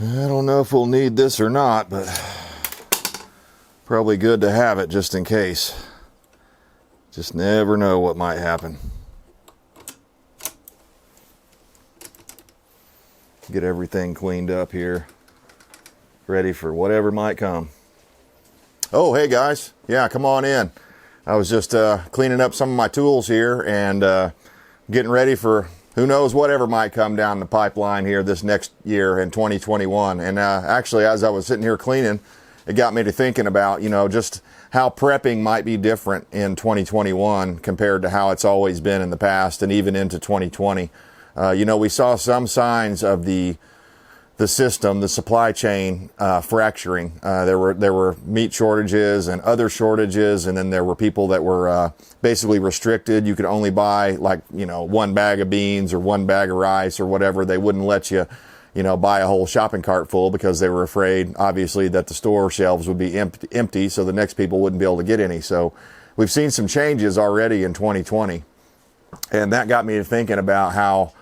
I don't know if we'll need this or not, but probably good to have it just in case. Just never know what might happen. Get everything cleaned up here, ready for whatever might come. Oh, hey guys. Yeah, come on in. I was just cleaning up some of my tools here and getting ready for who knows whatever might come down the pipeline here this next year in 2021. And actually, as I was sitting here cleaning, it got me to thinking about, just how prepping might be different in 2021 compared to how it's always been in the past and even into 2020. We saw some signs of the system, the supply chain fracturing. There were meat shortages and other shortages, and then there were people that were basically restricted. You could only buy one bag of beans or one bag of rice or whatever. They wouldn't let you, buy a whole shopping cart full because they were afraid, obviously, that the store shelves would be empty, so the next people wouldn't be able to get any. So we've seen some changes already in 2020, and that got me to thinking about how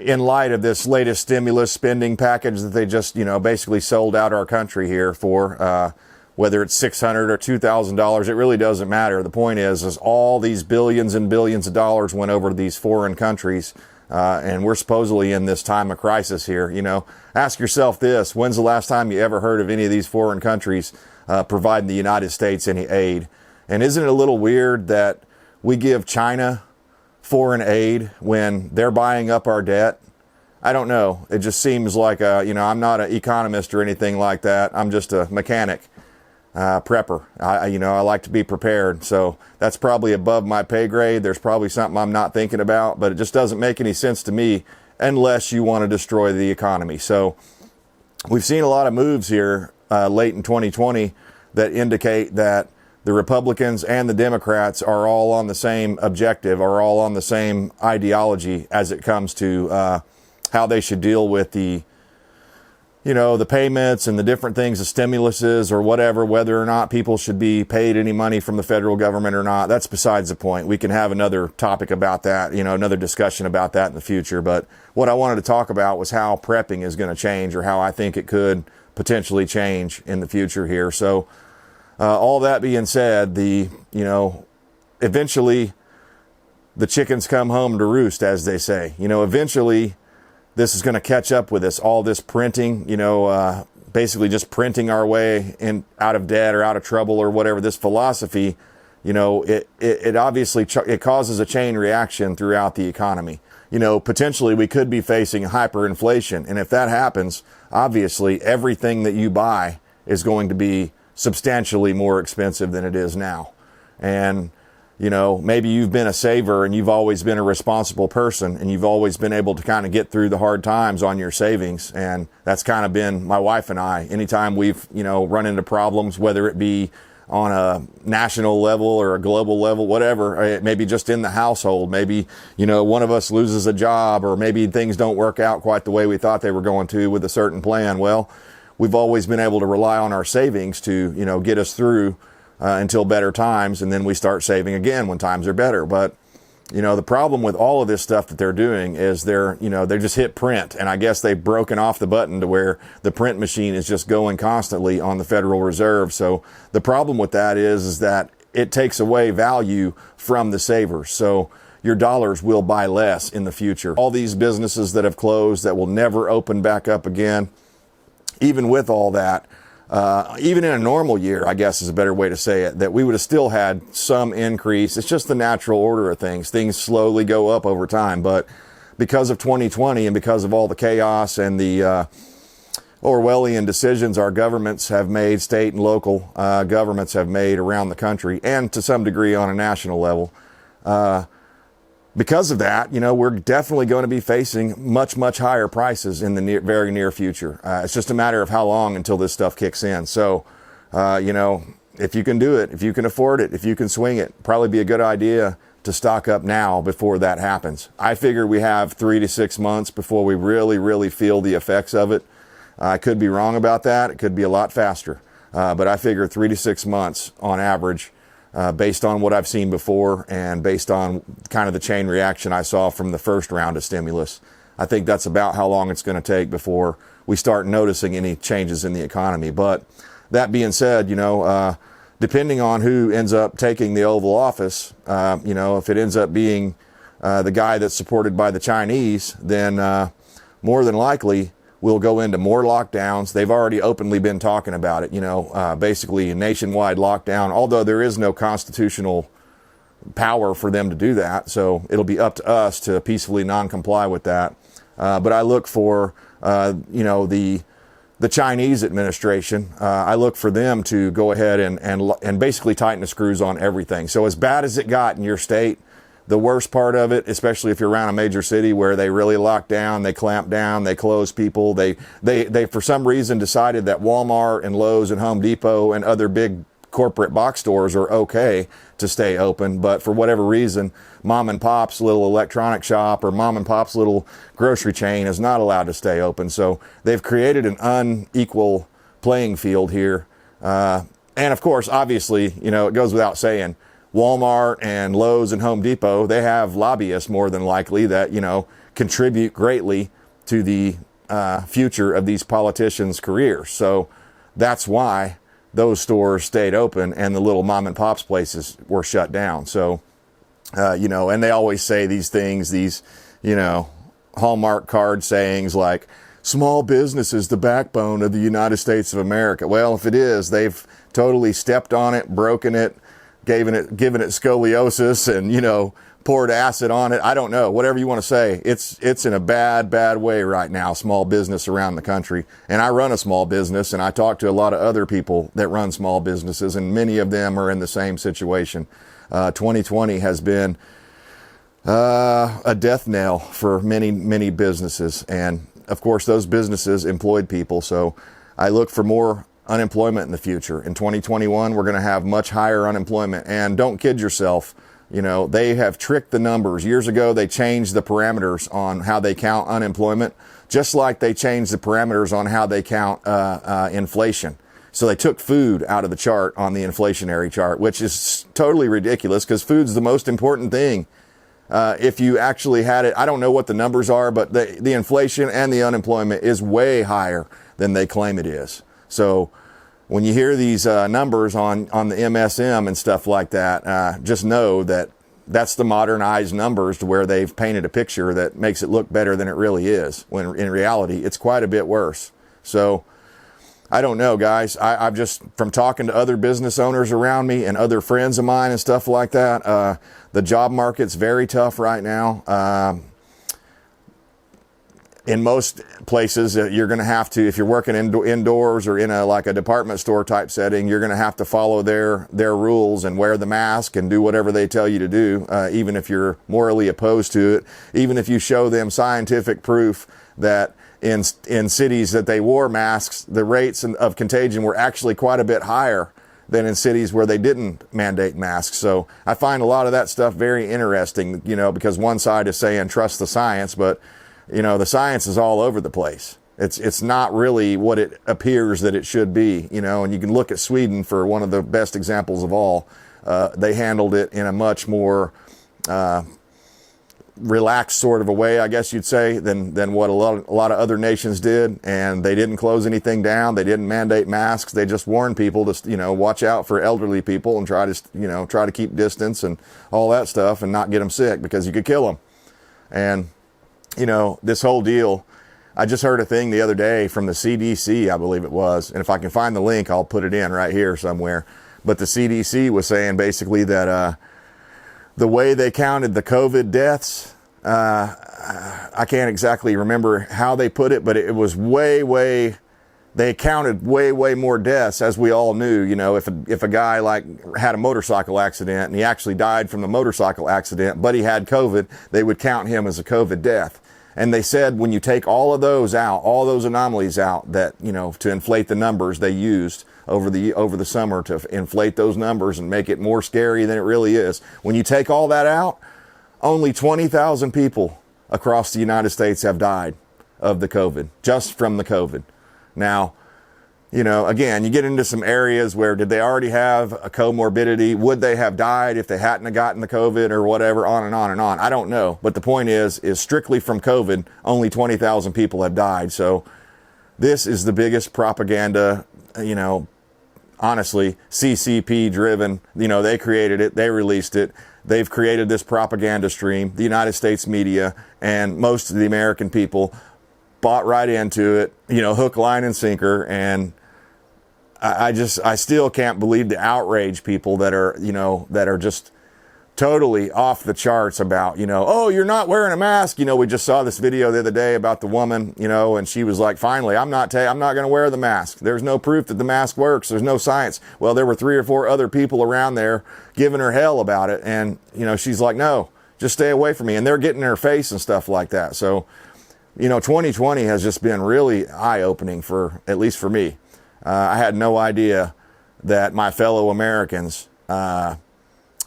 in light of this latest stimulus spending package that they just, basically sold out our country here for, whether it's $600 or $2,000, it really doesn't matter. The point is all these billions and billions of dollars went over to these foreign countries, and we're supposedly in this time of crisis here. Ask yourself this: when's the last time you ever heard of any of these foreign countries providing the United States any aid? And isn't it a little weird that we give China foreign aid when they're buying up our debt? I don't know. It just seems like, I'm not an economist or anything like that. I'm just a mechanic, prepper. I like to be prepared. So that's probably above my pay grade. There's probably something I'm not thinking about, but it just doesn't make any sense to me unless you want to destroy the economy. So we've seen a lot of moves here late in 2020 that indicate that the Republicans and the Democrats are all on the same objective, are all on the same ideology as it comes to how they should deal with the payments and the different things, the stimuluses or whatever, whether or not people should be paid any money from the federal government or not. That's besides the point. We can have another topic about that, another discussion about that in the future. But what I wanted to talk about was how prepping is going to change, or how I think it could potentially change in the future here. So all that being said, eventually the chickens come home to roost, as they say. Eventually this is going to catch up with us. All this printing, basically just printing our way out of debt or out of trouble or whatever. This philosophy, it obviously it causes a chain reaction throughout the economy. Potentially we could be facing hyperinflation, and if that happens, obviously everything that you buy is going to be substantially more expensive than it is now. And, maybe you've been a saver and you've always been a responsible person and you've always been able to kind of get through the hard times on your savings. And that's kind of been my wife and I. Anytime we've, run into problems, whether it be on a national level or a global level, whatever, maybe just in the household, maybe, one of us loses a job, or maybe things don't work out quite the way we thought they were going to with a certain plan. Well, we've always been able to rely on our savings to, get us through until better times, and then we start saving again when times are better. But, the problem with all of this stuff that they're doing is they just hit print, and I guess they've broken off the button to where the print machine is just going constantly on the Federal Reserve. So the problem with that is that it takes away value from the savers. So your dollars will buy less in the future. All these businesses that have closed, that will never open back up again, even with all that, even in a normal year, I guess is a better way to say it, that we would have still had some increase. It's just the natural order of things. Things slowly go up over time. But because of 2020 and because of all the chaos and the Orwellian decisions our governments have made, state and local governments have made around the country, and to some degree on a national level, because of that, we're definitely going to be facing much, much higher prices in the very near future. It's just a matter of how long until this stuff kicks in. So, if you can do it, if you can afford it, if you can swing it, probably be a good idea to stock up now before that happens. I figure we have 3 to 6 months before we really, really feel the effects of it. I could be wrong about that. It could be a lot faster. But I figure 3 to 6 months on average, based on what I've seen before and based on kind of the chain reaction I saw from the first round of stimulus. I think that's about how long it's going to take before we start noticing any changes in the economy. But that being said, depending on who ends up taking the Oval Office, if it ends up being the guy that's supported by the Chinese, then more than likely we'll go into more lockdowns. They've already openly been talking about it, basically a nationwide lockdown, although there is no constitutional power for them to do that. So it'll be up to us to peacefully non-comply with that. But I look for, the Chinese administration, I look for them to go ahead and basically tighten the screws on everything. So as bad as it got in your state, the worst part of it, especially if you're around a major city where they really lock down, they clamp down, they close people, they for some reason decided that Walmart and Lowe's and Home Depot and other big corporate box stores are okay to stay open, but for whatever reason, mom and pop's little electronic shop or mom and pop's little grocery chain is not allowed to stay open. So they've created an unequal playing field here. And of course, obviously, it goes without saying, Walmart and Lowe's and Home Depot, they have lobbyists more than likely that, contribute greatly to the future of these politicians' careers. So that's why those stores stayed open and the little mom and pop's places were shut down. So, and they always say these things, Hallmark card sayings like, small business is the backbone of the United States of America. Well, if it is, they've totally stepped on it, broken it, given it scoliosis and, poured acid on it. I don't know, whatever you want to say. It's in a bad way right now, small business around the country. And I run a small business and I talk to a lot of other people that run small businesses, and many of them are in the same situation. 2020 has been a death knell for many businesses. And of course, those businesses employed people. So I look for more unemployment in the future. In 2021, we're going to have much higher unemployment. And don't kid yourself, they have tricked the numbers. Years ago, they changed the parameters on how they count unemployment, just like they changed the parameters on how they count inflation. So they took food out of the chart on the inflationary chart, which is totally ridiculous because food's the most important thing. If you actually had it, I don't know what the numbers are, but the inflation and the unemployment is way higher than they claim it is. So when you hear these numbers on the MSM and stuff like that, just know that that's the modernized numbers to where they've painted a picture that makes it look better than it really is, when in reality, it's quite a bit worse. So I don't know, guys. I've just, from talking to other business owners around me and other friends of mine and stuff like that, the job market's very tough right now. In most places, you're going to have to, if you're working indoors or in a department store type setting, you're going to have to follow their rules and wear the mask and do whatever they tell you to do, even if you're morally opposed to it, even if you show them scientific proof that in cities that they wore masks, the rates of contagion were actually quite a bit higher than in cities where they didn't mandate masks. So I find a lot of that stuff very interesting, because one side is saying trust the science, but the science is all over the place. It's not really what it appears that it should be, and you can look at Sweden for one of the best examples of all. They handled it in a much more relaxed sort of a way, I guess you'd say, than what a lot of other nations did. And they didn't close anything down. They didn't mandate masks. They just warned people to, watch out for elderly people and try to keep distance and all that stuff and not get them sick, because you could kill them. And this whole deal, I just heard a thing the other day from the CDC, I believe it was. And if I can find the link, I'll put it in right here somewhere. But the CDC was saying basically that the way they counted the COVID deaths, I can't exactly remember how they put it, but it was they counted way more deaths, as we all knew. If a guy had a motorcycle accident and he actually died from the motorcycle accident, but he had COVID, they would count him as a COVID death. And they said when you take all of those out, all those anomalies out, that, to inflate the numbers they used over the summer to inflate those numbers and make it more scary than it really is. When you take all that out, only 20,000 people across the United States have died of the COVID, just from the COVID. Now, you know, again, you get into some areas where did they already have a comorbidity? Would they have died if they hadn't have gotten the COVID or whatever, on and on and on? I don't know. But the point is strictly from COVID, only 20,000 people have died. So this is the biggest propaganda, you know, honestly, CCP driven. You know, they created it. They released it. They've created this propaganda stream, the United States media, and most of the American people bought right into it, you know, hook, line, and sinker. And I still can't believe the outrage people that are, you know, that are just totally off the charts about, you know, oh, you're not wearing a mask. You know, we just saw this video the other day about the woman, you know, and she was like, finally, I'm not going to wear the mask. There's no proof that the mask works. There's no science. Well, there were 3 or 4 other people around there giving her hell about it. And, you know, she's like, no, just stay away from me. And they're getting in her face and stuff like that. So, you know, 2020 has just been really eye-opening for, at least for me. I had no idea that my fellow Americans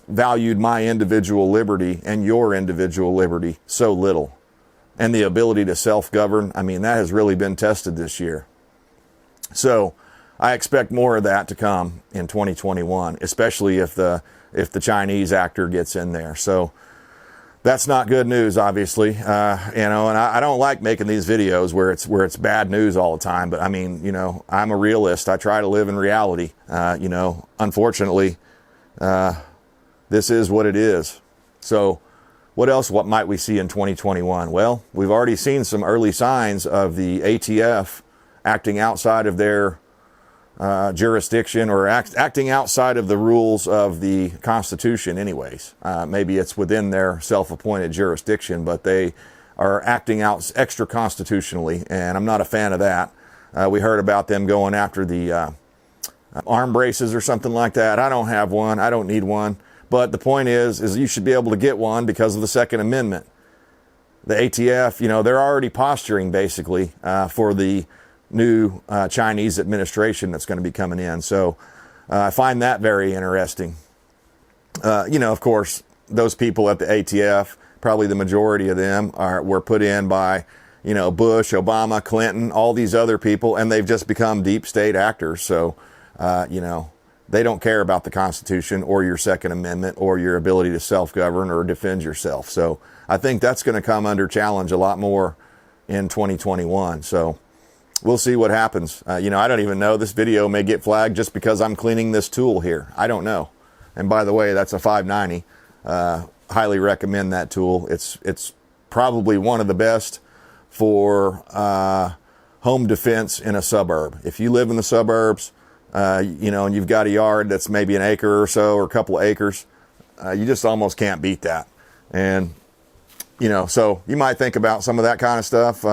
valued my individual liberty and your individual liberty so little. And the ability to self-govern, I mean, that has really been tested this year. So I expect more of that to come in 2021, especially if the Chinese actor gets in there. So that's not good news, obviously, you know, and I don't like making these videos where it's bad news all the time. But I mean, you know, I'm a realist. I try to live in reality. You know, unfortunately, this is what it is. So what else? What might we see in 2021? Well, we've already seen some early signs of the ATF acting outside of their jurisdiction, or acting outside of the rules of the Constitution anyways. Maybe it's within their self-appointed jurisdiction, but they are acting out extra constitutionally, and I'm not a fan of that. We heard about them going after the arm braces or something like that. I don't have one. I don't need one. But the point is you should be able to get one because of the Second Amendment. The ATF, you know, they're already posturing basically for the new Chinese administration that's going to be coming in. So I find that very interesting. You know, of course, those people at the ATF, probably the majority of them were put in by, you know, Bush, Obama, Clinton, all these other people, and they've just become deep state actors. So, you know, they don't care about the Constitution or your Second Amendment or your ability to self-govern or defend yourself. So I think that's going to come under challenge a lot more in 2021. So we'll see what happens. You know, I don't even know. This video may get flagged just because I'm cleaning this tool here. I don't know. And by the way, that's a 590. Highly recommend that tool. It's probably one of the best for home defense in a suburb. If you live in the suburbs, you know, and you've got a yard that's maybe an acre or so, or a couple of acres, you just almost can't beat that. And, you know, so you might think about some of that kind of stuff.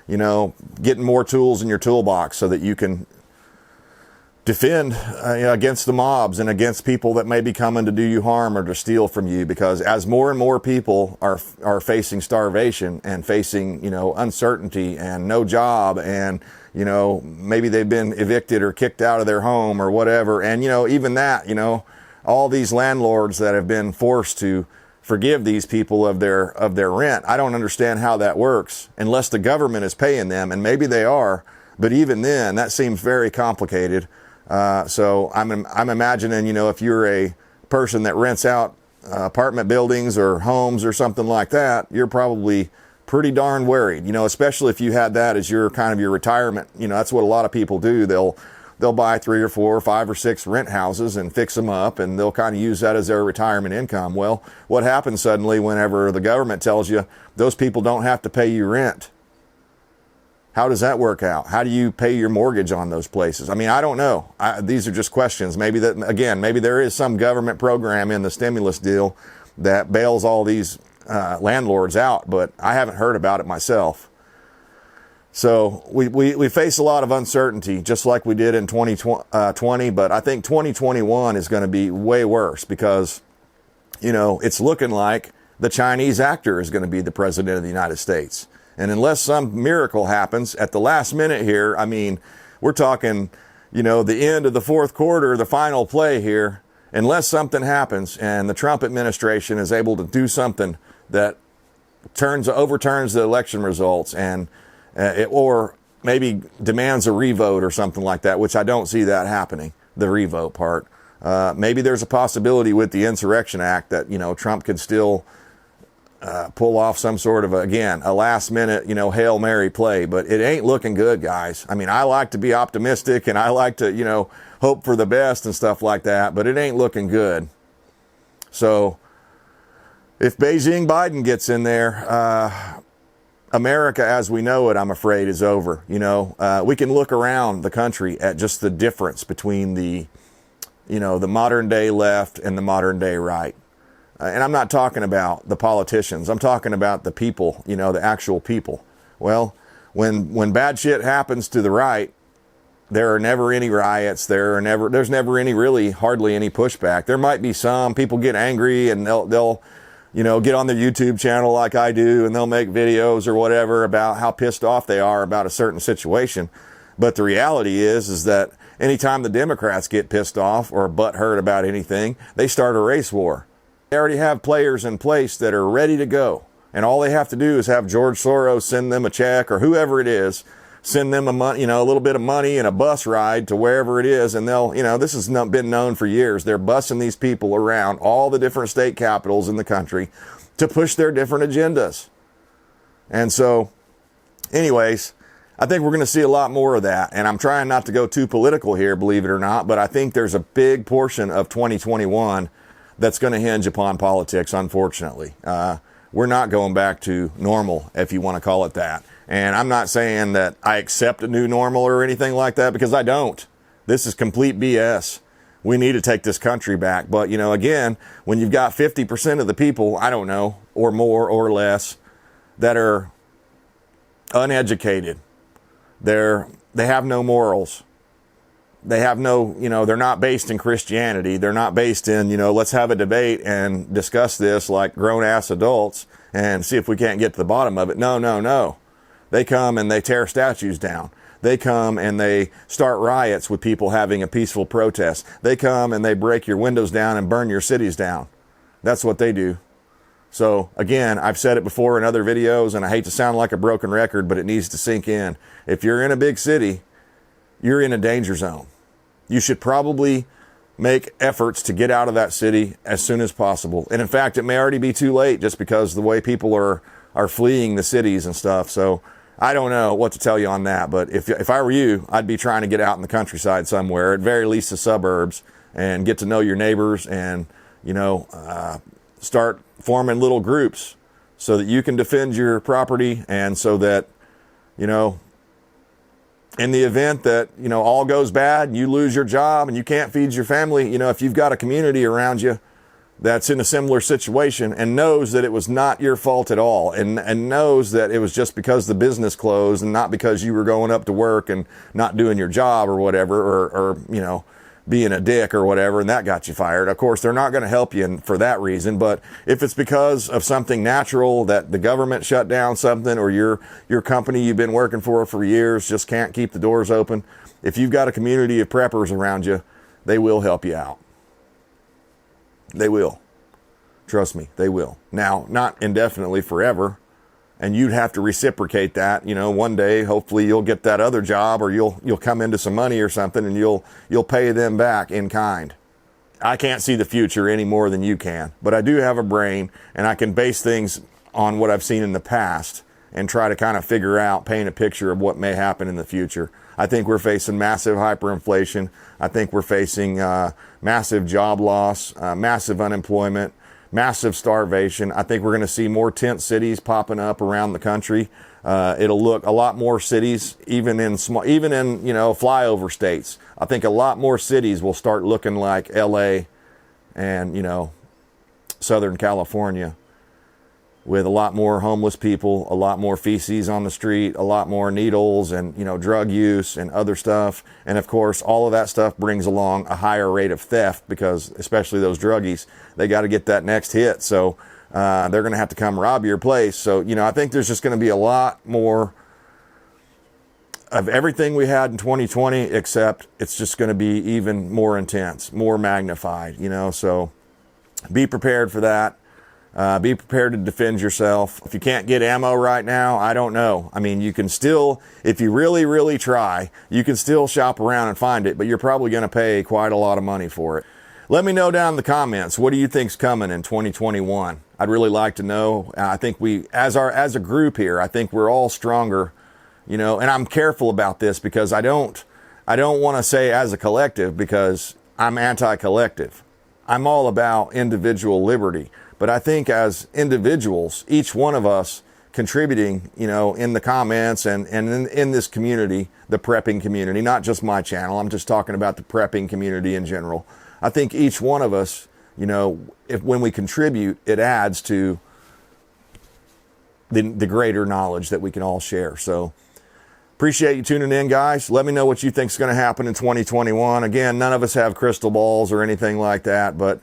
You know, getting more tools in your toolbox so that you can defend against the mobs and against people that may be coming to do you harm or to steal from you. Because as more and more people are facing starvation and facing, you know, uncertainty and no job, and, you know, maybe they've been evicted or kicked out of their home or whatever. And, you know, even that, you know, all these landlords that have been forced to forgive these people of their rent. I don't understand how that works unless the government is paying them, and maybe they are, but even then that seems very complicated. So I'm imagining, you know, if you're a person that rents out apartment buildings or homes or something like that, you're probably pretty darn worried, you know, especially if you had that as your kind of your retirement. You know, that's what a lot of people do. They'll buy 3 or 4 or 5 or 6 rent houses and fix them up, and they'll kind of use that as their retirement income. Well, what happens suddenly whenever the government tells you those people don't have to pay you rent? How does that work out? How do you pay your mortgage on those places? I mean, I don't know. These are just questions. Maybe there is some government program in the stimulus deal that bails all these landlords out, but I haven't heard about it myself. So we face a lot of uncertainty, just like we did in 2020, but I think 2021 is going to be way worse because, you know, it's looking like the Chinese actor is going to be the president of the United States. And unless some miracle happens at the last minute here, I mean, we're talking, you know, the end of the 4th quarter, the final play here, unless something happens and the Trump administration is able to do something that overturns the election results, and or maybe demands a revote or something like that, which I don't see that happening, the revote part. Maybe there's a possibility with the Insurrection Act that, Trump could still pull off some sort of, again, a last minute, Hail Mary play, but it ain't looking good, guys. I mean, I like to be optimistic and I like to, hope for the best and stuff like that, but it ain't looking good. So if Beijing Biden gets in there, America as we know it, I'm afraid, is over. We can look around the country at just the difference between the modern day left and the modern day right. And I'm not talking about the politicians. I'm talking about the people, the actual people. Well, when bad shit happens to the right, there are never any riots. There's never hardly any pushback. There might be some people get angry and they'll get on their YouTube channel like I do, and they'll make videos or whatever about how pissed off they are about a certain situation. But the reality is that anytime the Democrats get pissed off or butthurt about anything, they start a race war. They already have players in place that are ready to go. And all they have to do is have George Soros send them a check, or whoever it is, send them a little bit of money and a bus ride to wherever it is. And they'll, this has been known for years. They're bussing these people around all the different state capitals in the country to push their different agendas. And so, anyways, I think we're going to see a lot more of that. And I'm trying not to go too political here, believe it or not, but I think there's a big portion of 2021 that's going to hinge upon politics, unfortunately. We're not going back to normal, if you want to call it that. And I'm not saying that I accept a new normal or anything like that, because I don't. This is complete BS. We need to take this country back. But, again, when you've got 50% of the people, I don't know, or more or less, that are uneducated, they have no morals. They have no, they're not based in Christianity. They're not based in, let's have a debate and discuss this like grown-ass adults and see if we can't get to the bottom of it. No. They come and they tear statues down. They come and they start riots with people having a peaceful protest. They come and they break your windows down and burn your cities down. That's what they do. So, again, I've said it before in other videos, and I hate to sound like a broken record, but it needs to sink in. If you're in a big city, you're in a danger zone. You should probably make efforts to get out of that city as soon as possible. And in fact, it may already be too late just because the way people are fleeing the cities and stuff. So I don't know what to tell you on that. But if I were you, I'd be trying to get out in the countryside somewhere, at very least the suburbs, and get to know your neighbors and, start forming little groups so that you can defend your property, and so that, in the event that, all goes bad and you lose your job and you can't feed your family, if you've got a community around you that's in a similar situation and knows that it was not your fault at all, and knows that it was just because the business closed and not because you were going up to work and not doing your job or whatever, or being a dick or whatever, and that got you fired. Of course, they're not going to help you for that reason. But if it's because of something natural, that the government shut down something, or your company you've been working for years just can't keep the doors open, if you've got a community of preppers around you, they will help you out. They will. Trust me, they will. Now, not indefinitely forever. And you'd have to reciprocate that. One day, hopefully you'll get that other job, or you'll come into some money or something, and you'll pay them back in kind. I can't see the future any more than you can, but I do have a brain, and I can base things on what I've seen in the past and try to kind of paint a picture of what may happen in the future. I think we're facing massive hyperinflation. I think we're facing massive job loss, massive unemployment, massive starvation. I think we're going to see more tent cities popping up around the country. It'll look a lot more cities, even in flyover states. I think a lot more cities will start looking like LA and, Southern California, with a lot more homeless people, a lot more feces on the street, a lot more needles and, drug use and other stuff. And of course, all of that stuff brings along a higher rate of theft, because especially those druggies, they got to get that next hit. So they're going to have to come rob your place. So, I think there's just going to be a lot more of everything we had in 2020, except it's just going to be even more intense, more magnified, so be prepared for that. Be prepared to defend yourself. If you can't get ammo right now, I don't know. I mean, you can still, if you really, really try, you can still shop around and find it, but you're probably going to pay quite a lot of money for it. Let me know down in the comments, what do you think's coming in 2021? I'd really like to know. I think we, as a group here, I think we're all stronger, you know, and I'm careful about this because I don't want to say as a collective because I'm anti-collective. I'm all about individual liberty. But I think as individuals, each one of us contributing, you know, in the comments and in this community, the prepping community, not just my channel, I'm just talking about the prepping community in general. I think each one of us, you know, when we contribute, it adds to the greater knowledge that we can all share. So appreciate you tuning in, guys. Let me know what you think is going to happen in 2021. Again, none of us have crystal balls or anything like that, but,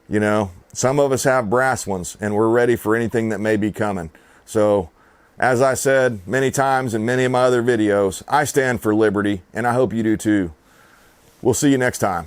you know, some of us have brass ones, and we're ready for anything that may be coming. So, as I said many times in many of my other videos, I stand for liberty, and I hope you do too. We'll see you next time.